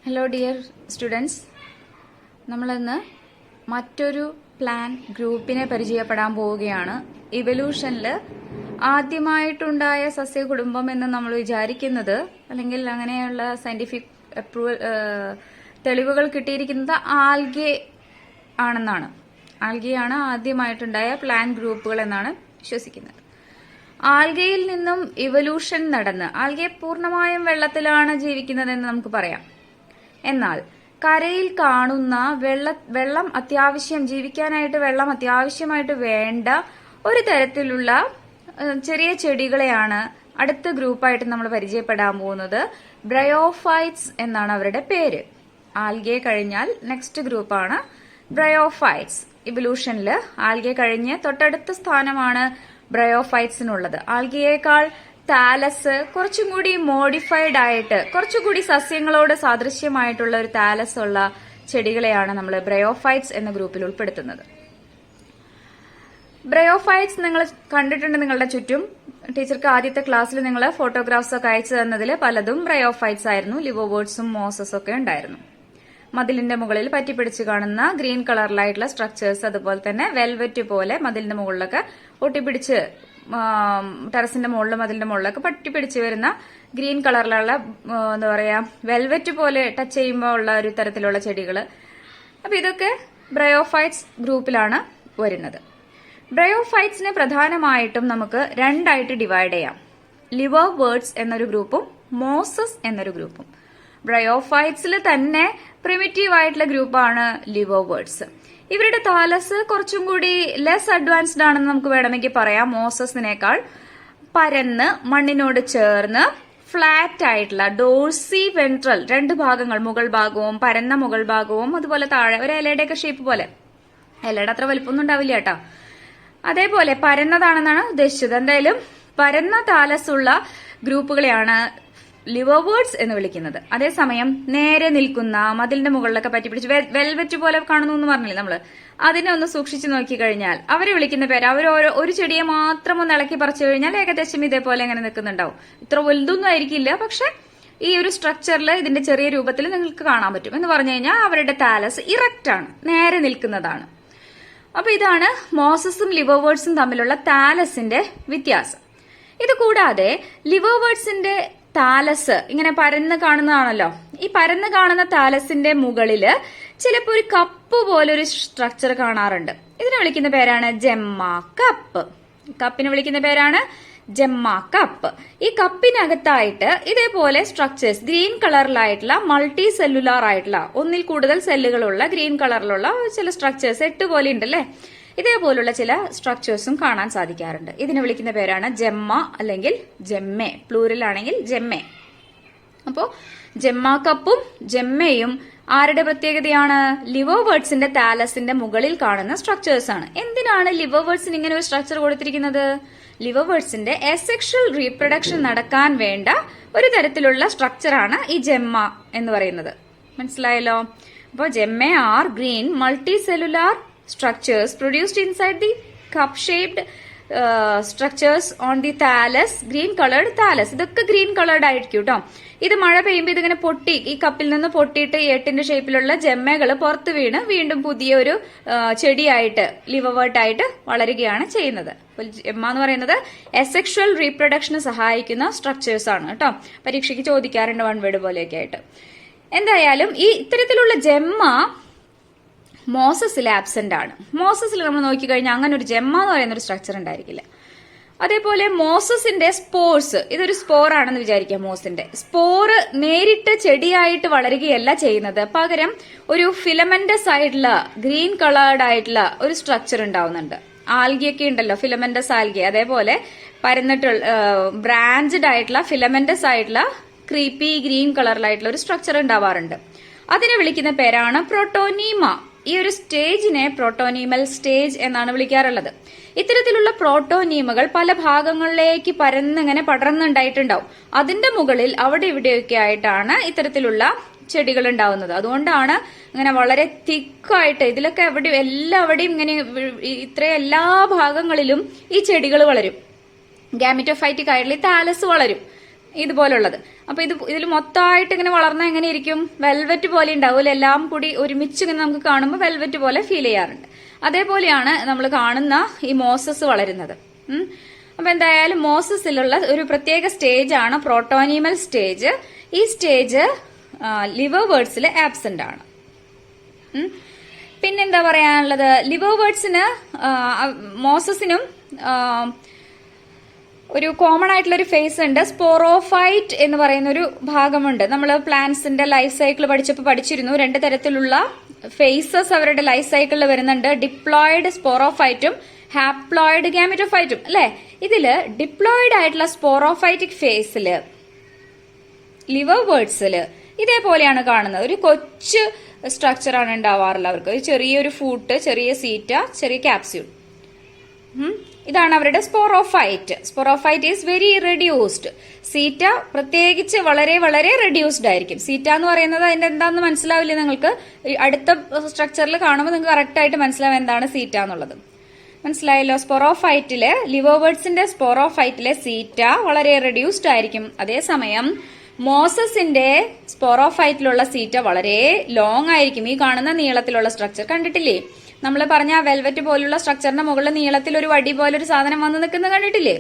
Hello dear students, നമ്മളിന്ന് മറ്റൊരു plan ഗ്രൂപ്പിനെ പരിചയപ്പെടാൻ പോവുകയാണ്. ഇവല്യൂഷനിൽ ആദ്യമായിട്ടുണ്ടായ സസ്യകുടുംബം എന്ന് നമ്മൾ വിചാരിക്കുന്നത്, അല്ലെങ്കിൽ അങ്ങനെയുള്ള സയന്റിഫിക് തെളിവുകൾ കിട്ടിയിരിക്കുന്നത് ആൽഗെ ആണെന്നാണ്. ആൽഗെയാണ് ആദ്യമായിട്ടുണ്ടായ പ്ലാൻ ഗ്രൂപ്പുകൾ എന്നാണ് വിശ്വസിക്കുന്നത്. ആൽഗയിൽ നിന്നും ഇവല്യൂഷൻ നടന്ന് ആൽഗെ പൂർണ്ണമായും വെള്ളത്തിലാണ് ജീവിക്കുന്നതെന്ന് നമുക്ക് പറയാം. എന്നാൽ കരയിൽ കാണുന്ന വെള്ളം അത്യാവശ്യം ജീവിക്കാനായിട്ട് വെള്ളം അത്യാവശ്യമായിട്ട് വേണ്ട ഒരു തരത്തിലുള്ള ചെറിയ ചെടികളെയാണ് അടുത്ത ഗ്രൂപ്പായിട്ട് നമ്മൾ പരിചയപ്പെടാൻ പോകുന്നത്. ബ്രയോഫൈറ്റ്സ് എന്നാണ് അവരുടെ പേര്. ആൽഗെ കഴിഞ്ഞാൽ നെക്സ്റ്റ് ഗ്രൂപ്പാണ് ബ്രയോഫൈറ്റ്സ്. ഇവല്യൂഷനിൽ ആൽഗെ കഴിഞ്ഞ് തൊട്ടടുത്ത സ്ഥാനമാണ് ബ്രയോഫൈറ്റ്സിനുള്ളത്. ആൽഗയേക്കാൾ താലസ് കുറച്ചും കൂടി മോഡിഫൈഡ് ആയിട്ട് കുറച്ചുകൂടി സസ്യങ്ങളോട് സാദൃശ്യമായിട്ടുള്ള ഒരു താലസ് ഉള്ള ചെടികളെയാണ് നമ്മൾ ബ്രയോഫൈറ്റ്സ് എന്ന ഗ്രൂപ്പിൽ ഉൾപ്പെടുത്തുന്നത്. ബ്രയോഫൈറ്റ്സ് നിങ്ങൾ കണ്ടിട്ടുണ്ട് നിങ്ങളുടെ ചുറ്റും. ടീച്ചർക്ക് ആദ്യത്തെ ക്ലാസ്സിൽ നിങ്ങൾ ഫോട്ടോഗ്രാഫ്സ് ഒക്കെ അയച്ചു തന്നതിൽ പലതും ബ്രയോഫൈറ്റ്സ് ആയിരുന്നു. ലിവോവേർഡ്സും മോസസും ഒക്കെ ഉണ്ടായിരുന്നു. മതിലിന്റെ മുകളിൽ പറ്റിപ്പിടിച്ച് കാണുന്ന ഗ്രീൻ കളറിലായിട്ടുള്ള സ്ട്രക്ചേഴ്സ്, അതുപോലെ തന്നെ വെൽവെറ്റ് പോലെ മതിലിന്റെ മുകളിലൊക്കെ ഒട്ടിപ്പിടിച്ച് ടെറസിന്റെ മുകളിലും മതിലിന്റെ മുകളിലൊക്കെ പറ്റിപ്പിടിച്ച് വരുന്ന ഗ്രീൻ കളറിലുള്ള എന്താ പറയാ വെൽവെറ്റ് പോലെ ടച്ച് ചെയ്യുമ്പോൾ ഉള്ള ഒരു തരത്തിലുള്ള ചെടികൾ. അപ്പൊ ഇതൊക്കെ ബ്രയോഫൈറ്റ്സ് ഗ്രൂപ്പിലാണ് വരുന്നത്. ബ്രയോഫൈറ്റ്സിനെ പ്രധാനമായിട്ടും നമുക്ക് രണ്ടായിട്ട് ഡിവൈഡ് ചെയ്യാം. ലിവോവേർഡ്സ് എന്നൊരു ഗ്രൂപ്പും മോസസ് എന്നൊരു ഗ്രൂപ്പും. ബ്രയോഫൈറ്റ്സിൽ തന്നെ പ്രിമിറ്റീവ് ആയിട്ടുള്ള ഗ്രൂപ്പാണ് ലിവോവേർഡ്സ്. ഇവരുടെ താലസ് കുറച്ചും കൂടി ലെസ് അഡ്വാൻസ്ഡ് ആണെന്ന് നമുക്ക് വേണമെങ്കിൽ പറയാം. മോസസിനേക്കാൾ പരന്ന് മണ്ണിനോട് ചേർന്ന് ഫ്ലാറ്റ് ആയിട്ടുള്ള ഡോർസി വെൻട്രൽ രണ്ട് ഭാഗങ്ങൾ, മുകൾ ഭാഗവും പരന്ന മുകൾ ഭാഗവും അതുപോലെ താഴെ ഒരു ഇലയുടെയൊക്കെ ഷേപ്പ് പോലെ. ഇലയുടെ അത്ര വലിപ്പമൊന്നും ഉണ്ടാവില്ല കേട്ടോ. അതേപോലെ പരന്നതാണെന്നാണ് ഉദ്ദേശിച്ചത്. എന്തായാലും പരന്ന താലസ് ഉള്ള ഗ്രൂപ്പുകളെയാണ് ലിവോവേർഡ്സ് എന്ന് വിളിക്കുന്നത്. അതേസമയം നേരെ നിൽക്കുന്ന മതിലിന്റെ മുകളിലൊക്കെ പറ്റിപ്പിടിച്ച് വെൽവെറ്റ് പോലെ കാണുന്നു എന്ന് പറഞ്ഞില്ലേ നമ്മള്, അതിനെ ഒന്ന് സൂക്ഷിച്ചു നോക്കിക്കഴിഞ്ഞാൽ അവരെ വിളിക്കുന്ന പേര്, അവർ ഒരു ചെടിയെ മാത്രം ഒന്ന് ഇളക്കി പറിച്ചു കഴിഞ്ഞാൽ ഏകദേശം ഇതേപോലെ അങ്ങനെ നിൽക്കുന്നുണ്ടാവും. ഇത്ര വലുതൊന്നും ആയിരിക്കില്ല, പക്ഷെ ഈ ഒരു സ്ട്രക്ചറിൽ ഇതിന്റെ ചെറിയ രൂപത്തിൽ നിങ്ങൾക്ക് കാണാൻ പറ്റും. എന്ന് പറഞ്ഞു കഴിഞ്ഞാൽ അവരുടെ താലസ് ഇറക്റ്റ് ആണ്, നേരെ നിൽക്കുന്നതാണ്. അപ്പൊ ഇതാണ് മോസസും ലിവോവേർഡ്സും തമ്മിലുള്ള താലസിന്റെ വ്യത്യാസം. ഇത് കൂടാതെ ലിവോവേർഡ്സിന്റെ താലസ് ഇങ്ങനെ പരന്ന് കാണുന്നതാണല്ലോ. ഈ പരന്ന് കാണുന്ന താലസിന്റെ മുകളില് ചിലപ്പോൾ ഒരു കപ്പ് പോലൊരു സ്ട്രക്ചർ കാണാറുണ്ട്. ഇതിനെ വിളിക്കുന്ന പേരാണ് ജെമ്മ കപ്പ്. കപ്പിനെ വിളിക്കുന്ന പേരാണ് ജെമ്മ കപ്പ്. ഈ കപ്പിനകത്തായിട്ട് ഇതേപോലെ സ്ട്രക്ചേഴ്സ്, ഗ്രീൻ കളറിലായിട്ടുള്ള മൾട്ടി സെല്ലുലാർ ആയിട്ടുള്ള ഒന്നിൽ കൂടുതൽ സെല്ലുകളുള്ള ഗ്രീൻ കളറിലുള്ള ചില സ്ട്രക്ചേഴ്സ് 8 പോലെ ഉണ്ടല്ലേ, ഇതേപോലുള്ള ചില സ്ട്രക്ചേഴ്സും കാണാൻ സാധിക്കാറുണ്ട്. ഇതിനെ വിളിക്കുന്ന പേരാണ് ജെമ്മ അല്ലെങ്കിൽ ജെമ്മെ, പ്ലൂറൽ ആണെങ്കിൽ ജെമ്മെ. അപ്പോ ജെമ്മ കപ്പും ജെമ്മയും ആരുടെ പ്രത്യേകതയാണ്? ലിവോവേർഡ്സിന്റെ താലസിന്റെ മുകളിൽ കാണുന്ന സ്ട്രക്ചേഴ്സ് ആണ്. എന്തിനാണ് ലിവോവേർഡ്സിന് ഇങ്ങനെ ഒരു സ്ട്രക്ചർ കൊടുത്തിരിക്കുന്നത്? ലിവോവേർഡ്സിന്റെ എസെക്ഷൽ റീപ്രൊഡക്ഷൻ നടക്കാൻ വേണ്ട ഒരു തരത്തിലുള്ള സ്ട്രക്ചറാണ് ഈ ജെമ്മ എന്ന് പറയുന്നത്. മനസ്സിലായല്ലോ? അപ്പോൾ gemma are green multi cellular structures produced inside the cup-shaped structures on the thallus, green colored thallus. ഇതൊക്കെ ഗ്രീൻ കളേർഡ് ആയിരിക്കും കേട്ടോ. ഇത് മഴ പെയ്യുമ്പോൾ ഇതിങ്ങനെ പൊട്ടി, ഈ കപ്പിൽ നിന്ന് പൊട്ടിയിട്ട് 8ന്റെ ഷേപ്പിലുള്ള ജെമ്മകൾ പുറത്ത് വീണ് വീണ്ടും പുതിയൊരു ചെടിയായിട്ട് ലിവോവേർട്ടായിട്ട് വളരുകയാണ് ചെയ്യുന്നത്. ജെമ്മ എന്ന് പറയുന്നത് എസെക്ഷൽ റീപ്രൊഡക്ഷന് സഹായിക്കുന്ന സ്ട്രക്ചേഴ്സ് ആണ് കേട്ടോ. പരീക്ഷയ്ക്ക് ചോദിക്കാറുണ്ട് വൺ വേർഡ് പോലെയൊക്കെ ആയിട്ട്. എന്തായാലും ഈ ഇത്തരത്തിലുള്ള ജെമ്മ മോസസിൽ ആബ്സെന്റ് ആണ്. മോസസിൽ നമ്മൾ നോക്കിക്കഴിഞ്ഞാൽ അങ്ങനെ ഒരു ജെമ്മ എന്ന് പറയുന്ന ഒരു സ്ട്രക്ചർ ഉണ്ടായിരിക്കില്ല. അതേപോലെ മോസസിന്റെ സ്പോർസ്, ഇതൊരു സ്പോർ ആണെന്ന് വിചാരിക്കാം. മോസിന്റെ സ്പോറ് നേരിട്ട് ചെടിയായിട്ട് വളരുകയല്ല ചെയ്യുന്നത്, പകരം ഒരു ഫിലമെന്റസ് ആയിട്ടുള്ള ഗ്രീൻ കളേർഡ് ആയിട്ടുള്ള ഒരു സ്ട്രക്ചർ ഉണ്ടാവുന്നുണ്ട്. ആൽഗിയൊക്കെ ഉണ്ടല്ലോ, ഫിലമെന്റസ് ആൽഗി, അതേപോലെ പരന്നിട്ടുള്ള ബ്രാഞ്ചഡ് ആയിട്ടുള്ള ഫിലമെന്റസ് ആയിട്ടുള്ള ക്രീപ്പി ഗ്രീൻ കളറിലായിട്ടുള്ള ഒരു സ്ട്രക്ചർ ഉണ്ടാവാറുണ്ട്. അതിനെ വിളിക്കുന്ന പേരാണ് പ്രോട്ടോനീമ. ഈ ഒരു സ്റ്റേജിനെ പ്രോട്ടോനീമൽ സ്റ്റേജ് എന്നാണ് വിളിക്കാറുള്ളത്. ഇത്തരത്തിലുള്ള പ്രോട്ടോനീമകൾ പല ഭാഗങ്ങളിലേക്ക് പരന്നിങ്ങനെ പടർന്നുണ്ടായിട്ടുണ്ടാവും. അതിന്റെ മുകളിൽ അവിടെ ഇവിടെയൊക്കെ ആയിട്ടാണ് ഇത്തരത്തിലുള്ള ചെടികൾ ഉണ്ടാവുന്നത്. അതുകൊണ്ടാണ് ഇങ്ങനെ വളരെ തിക്കായിട്ട് ഇതിലൊക്കെ എല്ലാവിടെയും ഇങ്ങനെ ഇത്രയും എല്ലാ ഭാഗങ്ങളിലും ഈ ചെടികൾ വളരും. ഗാമിറ്റോഫൈറ്റിക് ആയിട്ടുള്ള ഈ താലസ് വളരും. ഇതുപോലുള്ളത്. അപ്പൊ ഇതിൽ മൊത്തമായിട്ട് ഇങ്ങനെ വളർന്ന എങ്ങനെ ഇരിക്കും? വെൽവെറ്റ് പോലെ ഉണ്ടാവും. എല്ലാം കൂടി ഒരുമിച്ച് ഇങ്ങനെ നമുക്ക് കാണുമ്പോൾ വെൽവെറ്റ് പോലെ ഫീൽ ചെയ്യാറുണ്ട്. അതേപോലെയാണ് നമ്മൾ കാണുന്ന ഈ മോസസ് വളരുന്നത്. അപ്പൊ എന്തായാലും മോസസിലുള്ള ഒരു പ്രത്യേക സ്റ്റേജ് ആണ് പ്രോട്ടോനിയമൽ സ്റ്റേജ്. ഈ സ്റ്റേജ് ലിവർ വേർഡ്സിൽ ആബ്സെന്റ് ആണ്. പിന്നെന്താ പറയാനുള്ളത്? ലിവർ വേർഡ്സിന് മോസസിനും ഒരു കോമൺ ആയിട്ടുള്ള ഒരു ഫേസ് ഉണ്ട്. സ്പോറോഫൈറ്റ് എന്ന് പറയുന്ന ഒരു ഭാഗമുണ്ട്. നമ്മൾ പ്ലാന്റ്സിന്റെ ലൈഫ് സൈക്കിൾ പഠിച്ചിരുന്നു. 2 തരത്തിലുള്ള ഫേസസ് അവരുടെ ലൈഫ് സൈക്കിളിൽ വരുന്നുണ്ട്. ഡിപ്ലോയിഡ് സ്പോറോഫൈറ്റും ഹാപ്ലോയിഡ് ഗാമിറ്റോഫൈറ്റും അല്ലെ. ഇതില് ഡിപ്ലോയിഡ് ആയിട്ടുള്ള സ്പോറോഫൈറ്റിക് ഫേസില് ലിവർ വേർഡ്സില് ഇതേപോലെയാണ് കാണുന്നത്. ഒരു കൊച്ചു സ്ട്രക്ചറാണ് ഉണ്ടാവാറുള്ളത് അവർക്ക്. ഒരു ചെറിയൊരു ഫൂട്ട്, ചെറിയ സീറ്റ, ചെറിയ ക്യാപ്സ്യൂൾ. ഇതാണ് അവരുടെ sporophyte. Sporophyte is very reduced. Seta പ്രത്യേകിച്ച് വളരെ വളരെ റെഡ്യൂസ്ഡ് ആയിരിക്കും. സീറ്റ എന്ന് പറയുന്നത് അതിന്റെ എന്താണെന്ന് മനസ്സിലാവില്ല നിങ്ങൾക്ക്. അടുത്ത സ്ട്രക്ചറിൽ കാണുമ്പോൾ നിങ്ങൾക്ക് കറക്റ്റ് ആയിട്ട് മനസ്സിലാവും എന്താണ് സീറ്റ എന്നുള്ളത്. മനസ്സിലായല്ലോ? സ്പോറോഫൈറ്റില് ലിവർ വേർഡ്സിന്റെ സ്പോറോഫൈറ്റിലെ സീറ്റ വളരെ റെഡ്യൂസ്ഡ് ആയിരിക്കും. അതേസമയം മോസസിന്റെ സ്പോറോഫൈറ്റിലുള്ള സീറ്റ വളരെ ലോങ് ആയിരിക്കും. ഈ കാണുന്ന നീളത്തിലുള്ള സ്ട്രക്ചർ കണ്ടിട്ടില്ലേ? നമ്മൾ പറഞ്ഞ വെൽവെറ്റ് പോലുള്ള സ്ട്രക്ചറിന്റെ മുകളിൽ നീളത്തിൽ ഒരു വടി പോലെ ഒരു സാധനം വന്ന് നിൽക്കുന്നത് കണ്ടിട്ടില്ലേ?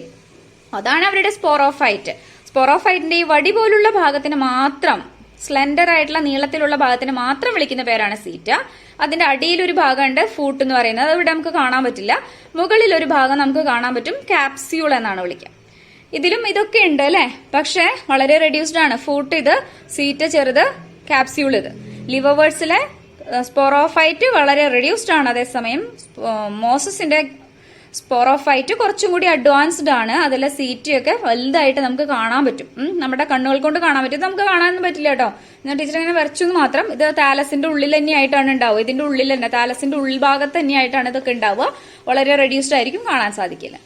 അതാണ് അവരുടെ സ്പോറോഫൈറ്റ്. സ്പോറോഫൈറ്റിന്റെ ഈ വടി പോലുള്ള ഭാഗത്തിന് മാത്രം, സ്ലെൻഡർ ആയിട്ടുള്ള നീളത്തിലുള്ള ഭാഗത്തിന് മാത്രം വിളിക്കുന്ന പേരാണ് സീറ്റ. അതിന്റെ അടിയിൽ ഒരു ഭാഗമുണ്ട്, ഫൂട്ട് എന്ന് പറയുന്നത്. അത് ഇവിടെ നമുക്ക് കാണാൻ പറ്റില്ല. മുകളിൽ ഒരു ഭാഗം നമുക്ക് കാണാൻ പറ്റും, ക്യാപ്സ്യൂൾ എന്നാണ് വിളിക്കുക. ഇതിലും ഇതൊക്കെ ഉണ്ട് അല്ലെ, പക്ഷെ വളരെ റെഡ്യൂസ്ഡ് ആണ്. ഫൂട്ട് ഇത്, സീറ്റ ചെറുത്, ക്യാപ്സ്യൂൾ ഇത്. ലിവർ വേർഡ്സിലെ സ്പോറോഫൈറ്റ് വളരെ റെഡ്യൂസ്ഡ് ആണ്. അതേസമയം മോസസിന്റെ സ്പോറോഫൈറ്റ് കുറച്ചും കൂടി അഡ്വാൻസ്ഡ് ആണ്. അതിലെ സീറ്റൊക്കെ വലുതായിട്ട് നമുക്ക് കാണാൻ പറ്റും. നമ്മുടെ കണ്ണുകൾ കൊണ്ട് കാണാൻ പറ്റും. നമുക്ക് കാണാനൊന്നും പറ്റില്ല കേട്ടോ. ഞാൻ ടീച്ചർ ഇങ്ങനെ വരച്ചു മാത്രം. ഇത് താലസിന്റെ ഉള്ളിൽ തന്നെയായിട്ടാണ് ഉണ്ടാവുക. ഇതിന്റെ ഉള്ളിൽ തന്നെ, താലസിന്റെ ഉൾഭാഗത്ത് തന്നെയായിട്ടാണ് ഇതൊക്കെ ഉണ്ടാവുക. വളരെ റെഡ്യൂസ്ഡ് ആയിരിക്കും, കാണാൻ സാധിക്കില്ല.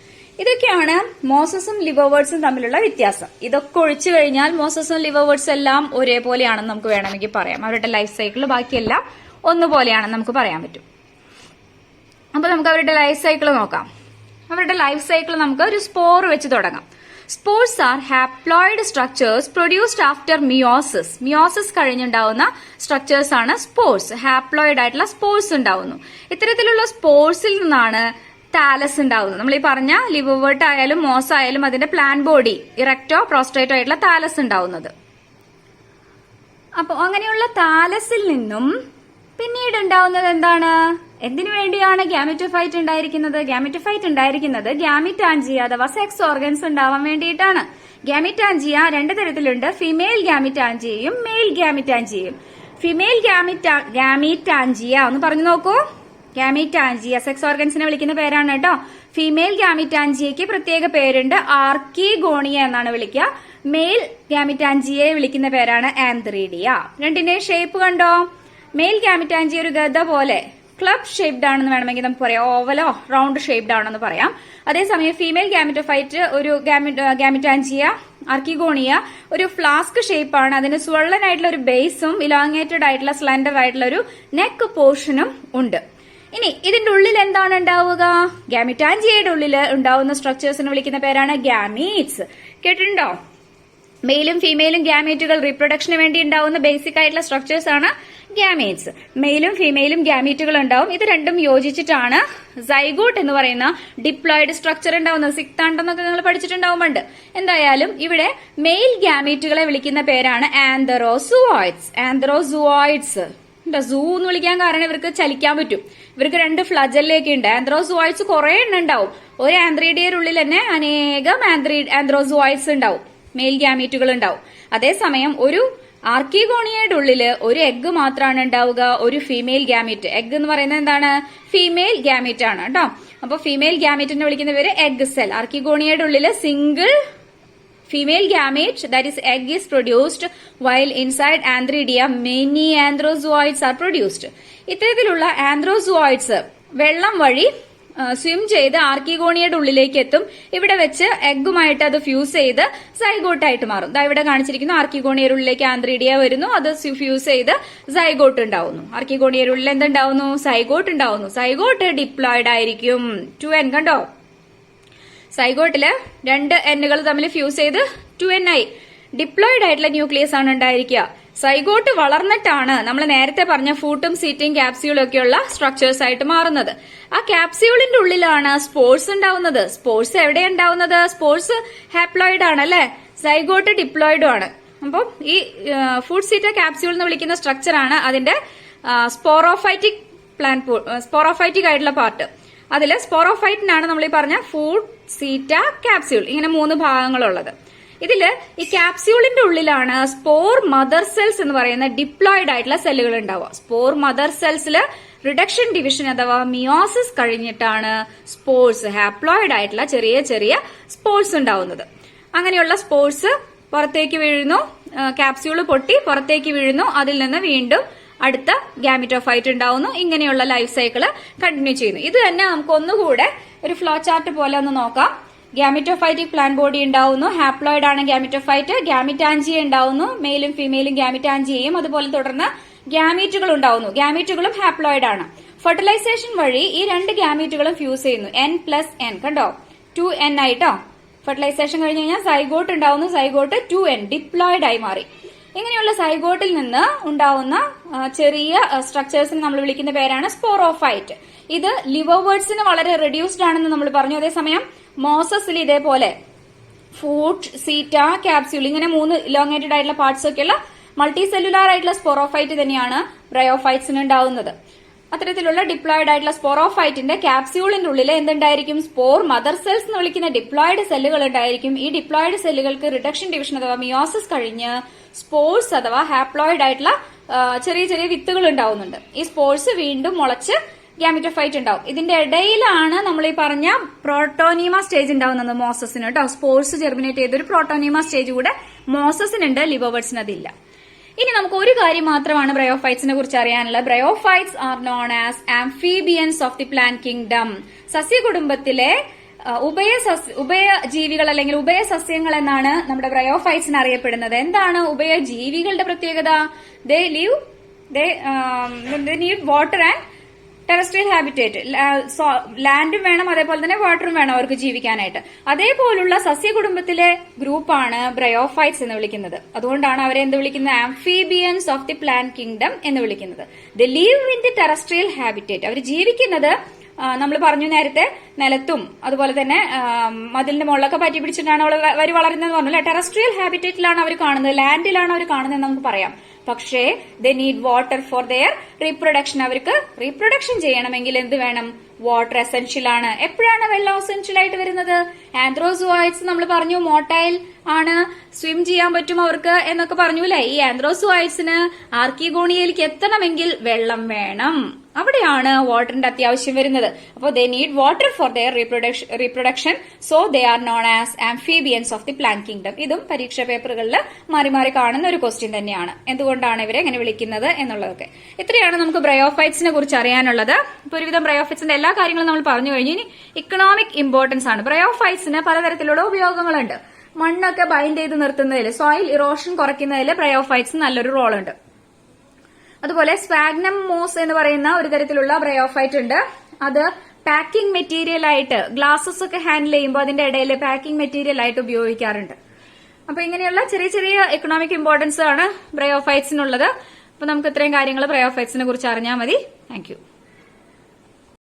ഇതൊക്കെയാണ് മോസസും ലിവർ വേർഡ്സും തമ്മിലുള്ള വ്യത്യാസം. ഇതൊക്കെ ഒഴിച്ചു കഴിഞ്ഞാൽ മോസസും ലിവർ വേർഡ്സും എല്ലാം ഒരേപോലെയാണെന്ന് നമുക്ക് വേണമെങ്കിൽ പറയാം. അവരുടെ ലൈഫ് സൈക്കിൾ ബാക്കിയെല്ലാം ഒന്നുപോലെയാണെന്ന് നമുക്ക് പറയാൻ പറ്റും. അപ്പൊ നമുക്ക് അവരുടെ ലൈഫ് സൈക്കിൾ നോക്കാം. അവരുടെ ലൈഫ് സൈക്കിൾ നമുക്ക് ഒരു സ്പോർ വെച്ച് തുടങ്ങാം. Spores are haploid structures produced after meiosis. Meiosis കഴിഞ്ഞുണ്ടാവുന്ന സ്ട്രക്ചേഴ്സ് ആണ് സ്പോർസ്. ഹാപ്ലോയിഡ് ആയിട്ടുള്ള സ്പോർസ് ഉണ്ടാവുന്നു. ഇത്തരത്തിലുള്ള സ്പോർസിൽ നിന്നാണ് താലസ് ഉണ്ടാവുന്നത്. നമ്മൾ ഈ പറഞ്ഞ ലിവർ വേർഡ് ആയാലും മോസ് ആയാലും അതിന്റെ പ്ലാൻ ബോഡി, ഇറക്റ്റോ പ്രോസ്ട്രേറ്റോ ആയിട്ടുള്ള താലസ് ഉണ്ടാവുന്നത്. അപ്പൊ അങ്ങനെയുള്ള താലസിൽ നിന്നും പിന്നീട് ഉണ്ടാവുന്നത് എന്താണ്? എന്തിനു വേണ്ടിയാണ് ഗ്യാമിറ്റോഫൈറ്റ് ഉണ്ടായിരിക്കുന്നത്? ഗ്യാമിറ്റോഫൈറ്റ് ഉണ്ടായിരിക്കുന്നത് ഗ്യാമിറ്റാൻജിയ അഥവാ സെക്സ് ഓർഗൻസ് ഉണ്ടാവാൻ വേണ്ടിയിട്ടാണ്. ഗ്യാമിറ്റാൻജിയ 2 തരത്തിലുണ്ട്. ഫീമെയിൽ ഗ്യാമിറ്റാൻജിയയും മെയിൽ ഗ്യാമിറ്റാൻജിയയും. ഫീമെയിൽ ഗ്യാമിറ്റാൻജിയ ഒന്ന് പറഞ്ഞു നോക്കൂ. ഗ്യാമിറ്റാൻജിയ സെക്സ് ഓർഗൻസിനെ വിളിക്കുന്ന പേരാണ് കേട്ടോ. ഫീമെയിൽ ഗ്യാമിറ്റാൻജിയയ്ക്ക് പ്രത്യേക പേരുണ്ട്, ആർക്കിഗോണിയ എന്നാണ് വിളിക്കുക. മെയിൽ ഗ്യാമിറ്റാൻജിയെ വിളിക്കുന്ന പേരാണ് ആന്ത്രീഡിയ. രണ്ടിന്റെയും ഷേപ്പ് കണ്ടോ? മെയിൽ ഗ്യാമിറ്റാൻജിയ ഒരു ഗദ പോലെ ക്ലബ് ഷേപ്ഡ് ആണെന്ന് വേണമെങ്കിൽ നമുക്ക് പറയാം. ഓവലോ റൗണ്ട് ഷേപ്ഡ് ആണെന്ന് പറയാം. അതേസമയം ഫീമെയിൽ ഗ്യാമിറ്റോഫൈറ്റ് ഒരു ഗ്യാമിറ്റാൻജിയ ആർക്കിഗോണിയ ഒരു ഫ്ലാസ്ക് ഷേപ്പാണ്. അതിന് സ്വള്ളൻ ആയിട്ടുള്ള ഒരു ബേസും ഇലാങ്ങേറ്റഡ് ആയിട്ടുള്ള സ്ലെൻഡർ ആയിട്ടുള്ള ഒരു നെക്ക് പോർഷനും ഉണ്ട്. ഇനി ഇതിന്റെ ഉള്ളിൽ എന്താണ് ഉണ്ടാവുക? ഗ്യാമിറ്റാൻജിയയുടെ ഉള്ളിൽ ഉണ്ടാവുന്ന സ്ട്രക്ചേഴ്സിനെ വിളിക്കുന്ന പേരാണ് ഗ്യാമീറ്റ്സ്. കേട്ടിട്ടുണ്ടോ? മെയിലും ഫീമെയിലും ഗ്യാമീറ്റുകൾ റീപ്രൊഡക്ഷന് വേണ്ടി ഉണ്ടാവുന്ന ബേസിക് ആയിട്ടുള്ള സ്ട്രക്ചേഴ്സ് ആണ് ഗ്യാമീറ്റ്സ്. മെയിലും ഫീമെയിലും ഗ്യാമീറ്റുകൾ ഉണ്ടാവും. ഇത് രണ്ടും യോജിച്ചിട്ടാണ് സൈഗോട്ട് എന്ന് പറയുന്ന ഡിപ്ലോയിഡ് സ്ട്രക്ചർ ഉണ്ടാവുന്നത്. സിക്താണ്ടെന്നൊക്കെ നിങ്ങൾ പഠിച്ചിട്ടുണ്ടാവുമുണ്ട്. എന്തായാലും ഇവിടെ മെയിൽ ഗ്യാമീറ്റുകളെ വിളിക്കുന്ന പേരാണ് ആന്തറോസുവോയിഡ്സ്. ആന്തറോസുവോയിഡ്സ് സൂ എന്ന് വിളിക്കാൻ കാരണം ഇവർക്ക് ചലിക്കാൻ പറ്റും. ഇവർക്ക് 2 ഫ്ലജല്ലയൊക്കെ ഉണ്ട്. ആന്ത്രോസുവോയിഡ്സ് കുറെ എണ്ണം ഉണ്ടാവും. ഒരു ആന്ത്രീഡിയയുടെ ഉള്ളിൽ തന്നെ അനേകം ആന്ത്രോസുവോയിഡ്സ് ഉണ്ടാവും, മെയിൽ ഗ്യാമീറ്റുകൾ ഉണ്ടാവും. അതേസമയം ഒരു ആർക്കിഗോണിയയുടെ ഉള്ളില് ഒരു എഗ്ഗ് മാത്രമാണ് ഉണ്ടാവുക, ഒരു ഫീമെയിൽ ഗ്യാമീറ്റ്. എഗ്ഗ് എന്ന് പറയുന്നത് എന്താണ്? ഫീമെയിൽ ഗ്യാമീറ്റ് ആണ് കേട്ടോ. അപ്പൊ ഫീമെയിൽ ഗ്യാമീറ്റിനെ വിളിക്കുന്ന പേര് എഗ്ഗ് സെൽ. ആർക്കിഗോണിയയുടെ ഉള്ളില് single female gamete, that is egg, is produced, while inside antheridia many anthrozoids are produced. ഇത്തരത്തിലുള്ള ആന്ത്രോസുവോയിഡ്സ് വെള്ളം വഴി സ്വിം ചെയ്ത് ആർക്കിഗോണിയയുടെ ഉള്ളിലേക്ക് എത്തും. ഇവിടെ വെച്ച് എഗ്ഗുമായിട്ട് അത് ഫ്യൂസ് ചെയ്ത് സൈഗോട്ടായിട്ട് മാറും. ഇവിടെ കാണിച്ചിരിക്കുന്നു ആർക്കിഗോണിയയുടെ ഉള്ളിലേക്ക് ആന്ത്രീഡിയ വരുന്നു, അത് ഫ്യൂസ് ചെയ്ത് സൈഗോട്ട് ഉണ്ടാവുന്നു. ആർക്കിഗോണിയയുടെ ഉള്ളിൽ എന്തുണ്ടാവുന്നു? സൈഗോട്ട് ഉണ്ടാവുന്നു. സൈഗോട്ട് ഡിപ്ലോയിഡ് ആയിരിക്കും. 2n കണ്ടോ? സൈഗോട്ടില് 2 എന്നുകൾ തമ്മിൽ ഫ്യൂസ് ചെയ്ത് 2n ആയി. ഡിപ്ലോയിഡ് ആയിട്ടുള്ള ന്യൂക്ലിയസ് ആണ് ഉണ്ടായിരിക്കുക. സൈഗോട്ട് വളർന്നിട്ടാണ് നമ്മൾ നേരത്തെ പറഞ്ഞ ഫൂട്ടും സീറ്റും ക്യാപ്സ്യൂളും ഒക്കെയുള്ള സ്ട്രക്ചേഴ്സ് ആയിട്ട് മാറുന്നത്. ആ ക്യാപ്സ്യൂളിന്റെ ഉള്ളിലാണ് സ്പോർസ് ഉണ്ടാവുന്നത്. സ്പോർസ് എവിടെ ഉണ്ടാവുന്നത്? സ്പോർസ് ഹാപ്ലോയിഡ് ആണ് അല്ലെ, സൈഗോട്ട് ഡിപ്ലോയിഡും ആണ്. അപ്പം ഈ ഫുഡ് സീറ്റ ക്യാപ്സ്യൂൾ എന്ന് വിളിക്കുന്ന സ്ട്രക്ചർ ആണ് അതിന്റെ സ്പോറോഫൈറ്റിക് ആയിട്ടുള്ള പാർട്ട്. അതില് സ്പോറോഫൈറ്റിനാണ് നമ്മൾ ഈ പറഞ്ഞ ഫുഡ് സീറ്റ ക്യാപ്സ്യൂൾ, ഇങ്ങനെ 3 ഭാഗങ്ങളുള്ളത്. ഇതില് ഈ ക്യാപ്സ്യൂളിന്റെ ഉള്ളിലാണ് സ്പോർ മദർ സെൽസ് എന്ന് പറയുന്ന ഡിപ്ലോയിഡ് ആയിട്ടുള്ള സെല്ലുകൾ ഉണ്ടാവുക. സ്പോർ മദർ സെൽസില് റിഡക്ഷൻ ഡിവിഷൻ അഥവാ മിയോസിസ് കഴിഞ്ഞിട്ടാണ് സ്പോർസ്, ഹാപ്ലോയിഡ് ആയിട്ടുള്ള ചെറിയ ചെറിയ സ്പോർസ് ഉണ്ടാവുന്നത്. അങ്ങനെയുള്ള സ്പോർസ് പുറത്തേക്ക് വീഴുന്നു, ക്യാപ്സ്യൂള് പൊട്ടി പുറത്തേക്ക് വീഴുന്നു, അതിൽ നിന്ന് വീണ്ടും അടുത്ത ഗാമിറ്റോഫൈറ്റ് ഉണ്ടാവുന്നു. ഇങ്ങനെയുള്ള ലൈഫ് സൈക്കിള് കണ്ടിന്യൂ ചെയ്യുന്നു. ഇത് തന്നെ നമുക്ക് ഒന്നുകൂടെ ഒരു ഫ്ലോ ചാർട്ട് പോലെ ഒന്ന് നോക്കാം. ഗാമിറ്റോഫൈറ്റിക് പ്ലാന്റ് ബോഡി ഉണ്ടാവുന്നു, ഹാപ്ലോയിഡ് ആണ് ഗാമിറ്റോഫൈറ്റ്, ഗാമിറ്റാൻജിയ ഉണ്ടാവുന്നു, മെയിലും ഫീമെയിലും ഗാമിറ്റാൻജിയയും, അതുപോലെ തുടർന്ന് ഗാമീറ്റുകൾ ഉണ്ടാവുന്നു. ഗാമീറ്റുകളും ഹാപ്ലോയിഡ് ആണ്. ഫെർട്ടിലൈസേഷൻ വഴി ഈ 2 ഗാമീറ്റുകളും ഫ്യൂസ് ചെയ്യുന്നു. N+N കണ്ടോ, 2N ആയിട്ടോ. ഫെർട്ടിലൈസേഷൻ കഴിഞ്ഞ് കഴിഞ്ഞാൽ സൈഗോട്ട് ഉണ്ടാവുന്നു. സൈഗോട്ട് 2N ഡിപ്ലോയിഡ് ആയി മാറി. ഇങ്ങനെയുള്ള സൈഗോട്ടിൽ നിന്ന് ഉണ്ടാവുന്ന ചെറിയ സ്ട്രക്ചേഴ്സിന് നമ്മൾ വിളിക്കുന്ന പേരാണ് സ്പോറോഫൈറ്റ്. ഇത് ലിവോവേർഡ്സിന് വളരെ റെഡ്യൂസ്ഡ് ആണെന്ന് നമ്മൾ പറഞ്ഞു. അതേസമയം മോസസിൽ ഇതേപോലെ ഫൂട്ട്, സീറ്റ, ക്യാപ്സ്യൂൾ ഇങ്ങനെ 3 ഇലോങ്ങേറ്റഡ് ആയിട്ടുള്ള പാർട്സ് ഒക്കെയുള്ള മൾട്ടി സെല്ലുലാർ ആയിട്ടുള്ള സ്പോറോഫൈറ്റ് തന്നെയാണ് ബ്രയോഫൈറ്റ്സിന് ഉണ്ടാവുന്നത്. അത്തരത്തിലുള്ള ഡിപ്ലോയിഡ് ആയിട്ടുള്ള സ്പോറോഫൈറ്റിന്റെ ക്യാപ്സ്യൂളിന്റെ ഉള്ളിൽ എന്തുണ്ടായിരിക്കും? സ്പോർ മദർ സെൽസ് എന്ന് വിളിക്കുന്ന ഡിപ്ലോയിഡ് സെല്ലുകൾ ഉണ്ടായിരിക്കും. ഈ ഡിപ്ലോയിഡ് സെല്ലുകൾക്ക് റിഡക്ഷൻ ഡിവിഷൻ അഥവാ മിയോസിസ് കഴിഞ്ഞ് സ്പോർസ് അഥവാ ഹാപ്ലോയിഡ് ആയിട്ടുള്ള ചെറിയ ചെറിയ വിത്തുകൾ ഉണ്ടാവുന്നുണ്ട്. ഈ സ്പോർസ് വീണ്ടും മുളച്ച് ഗാമിറ്റോഫൈറ്റ് ഉണ്ടാവും. ഇതിന്റെ ഇടയിലാണ് നമ്മൾ ഈ പറഞ്ഞ പ്രോട്ടോനീമ സ്റ്റേജ് ഉണ്ടാവുന്നത് മോസസിന് കേട്ടോ. സ്പോർസ് ജെർമിനേറ്റ് ചെയ്തൊരു പ്രോട്ടോനീമ സ്റ്റേജ് കൂടെ മോസസിനുണ്ട്, ലിവോവേർഡ്സിന് അതില്ല. ഇനി നമുക്ക് ഒരു കാര്യം മാത്രമാണ് ബ്രയോഫൈറ്റ്സിനെ കുറിച്ച് അറിയാനുള്ളത്. Bryophytes are known as amphibians of the plant kingdom. സസ്യകുടുംബത്തിലെ ഉഭയജീവികൾ അല്ലെങ്കിൽ ഉഭയസസ്യങ്ങൾ എന്നാണ് നമ്മുടെ ബ്രയോഫൈറ്റ്സിന് അറിയപ്പെടുന്നത്. എന്താണ് ഉഭയജീവികളുടെ പ്രത്യേകത? They need water and terrestrial habitat. ലാൻഡും വേണം, അതേപോലെ തന്നെ വാട്ടറും വേണം അവർക്ക് ജീവിക്കാനായിട്ട്. അതേപോലുള്ള സസ്യകുടുംബത്തിലെ ഗ്രൂപ്പാണ് ബ്രയോഫൈറ്റ്സ് എന്ന് വിളിക്കുന്നത്. അതുകൊണ്ടാണ് അവരെ എന്ത് വിളിക്കുന്നത്? Amphibians of the plant kingdom എന്ന് വിളിക്കുന്നത്. They live in the terrestrial habitat. അവർ ജീവിക്കുന്നത് നമ്മൾ പറഞ്ഞു നേരത്തെ നിലത്തും അതുപോലെ തന്നെ മതിലിന്റെ മുകളിലൊക്കെ പറ്റി പിടിച്ചിട്ടാണ് അവർ വളരുന്നത് പറഞ്ഞു അല്ലെ. ടെറസ്ട്രിയൽ ഹാബിറ്റേറ്റിലാണ് അവർ കാണുന്നത്, ലാൻഡിലാണ് അവർ കാണുന്നത് നമുക്ക് പറയാം. പക്ഷേ ദേ need water for their reproduction. അവർക്ക് റീപ്രൊഡക്ഷൻ ചെയ്യണമെങ്കിൽ എന്ത് വേണം? വാട്ടർ എസെൻഷ്യൽ ആണ്. എപ്പോഴാണ് വെള്ളം എസെൻഷ്യൽ ആയിട്ട് വരുന്നത്? ആന്ത്രോസുവോയിഡ്സ് നമ്മൾ പറഞ്ഞു മോട്ടൈൽ ആണ്, സ്വിം ചെയ്യാൻ പറ്റും അവർക്ക് എന്നൊക്കെ പറഞ്ഞു അല്ലെ. ഈ ആന്ത്രോസുവോയിഡ്സിന് ആർക്കിഗോണിയയിലേക്ക് എത്തണമെങ്കിൽ വെള്ളം വേണം. അവിടെയാണ് വാട്ടറിന്റെ അത്യാവശ്യം വരുന്നത്. അപ്പോൾ ദേ need water for their reproduction, so they are known as amphibians of the plant kingdom. ഇതും പരീക്ഷാ പേപ്പറുകളിൽ മാറി മാറി കാണുന്ന ഒരു ക്വസ്റ്റ്യൻ തന്നെയാണ്. എന്തുകൊണ്ടാണ് ഇവരെ എങ്ങനെ വിളിക്കുന്നത് എന്നുള്ളതൊക്കെ. ഇത്രയാണ് നമുക്ക് ബ്രയോഫൈറ്റ്സിനെ കുറിച്ച് അറിയാനുള്ളത്. ഇപ്പൊ ഒരുവിധം ബ്രയോഫൈറ്റ്സിന്റെ എല്ലാ കാര്യങ്ങളും നമ്മൾ പറഞ്ഞു കഴിഞ്ഞു. ഇനി ഇക്കണോമിക് ഇമ്പോർട്ടൻസ് ആണ്. ബ്രയോഫൈറ്റ്സിന് പലതരത്തിലുള്ള ഉപയോഗങ്ങളുണ്ട്. മണ്ണൊക്കെ ബൈൻഡ് ചെയ്ത് നിർത്തുന്നതിൽ, സോയിൽ ഇറോഷൻ കുറയ്ക്കുന്നതിൽ ബ്രയോഫൈറ്റ്സ് നല്ലൊരു റോൾ ഉണ്ട്. അതുപോലെ സ്പാഗ്നം മോസ് എന്ന് പറയുന്ന ഒരു തരത്തിലുള്ള ബ്രയോഫൈറ്റ് ഉണ്ട്. അത് പാക്കിംഗ് മെറ്റീരിയൽ ആയിട്ട് ഗ്ലാസസ് ഒക്കെ ഹാൻഡിൽ ചെയ്യുമ്പോൾ അതിന്റെ ഇടയിൽ പാക്കിംഗ് മെറ്റീരിയൽ ആയിട്ട് ഉപയോഗിക്കാറുണ്ട്. അപ്പൊ ഇങ്ങനെയുള്ള ചെറിയ ചെറിയ എക്കണോമിക് ഇമ്പോർട്ടൻസ് ആണ് ബ്രയോഫൈറ്റ്സിനുള്ളത്. അപ്പൊ നമുക്ക് ഇത്രയും കാര്യങ്ങൾ ബ്രയോഫൈറ്റ്സിനെ കുറിച്ച് അറിഞ്ഞാൽ മതി. Thank you.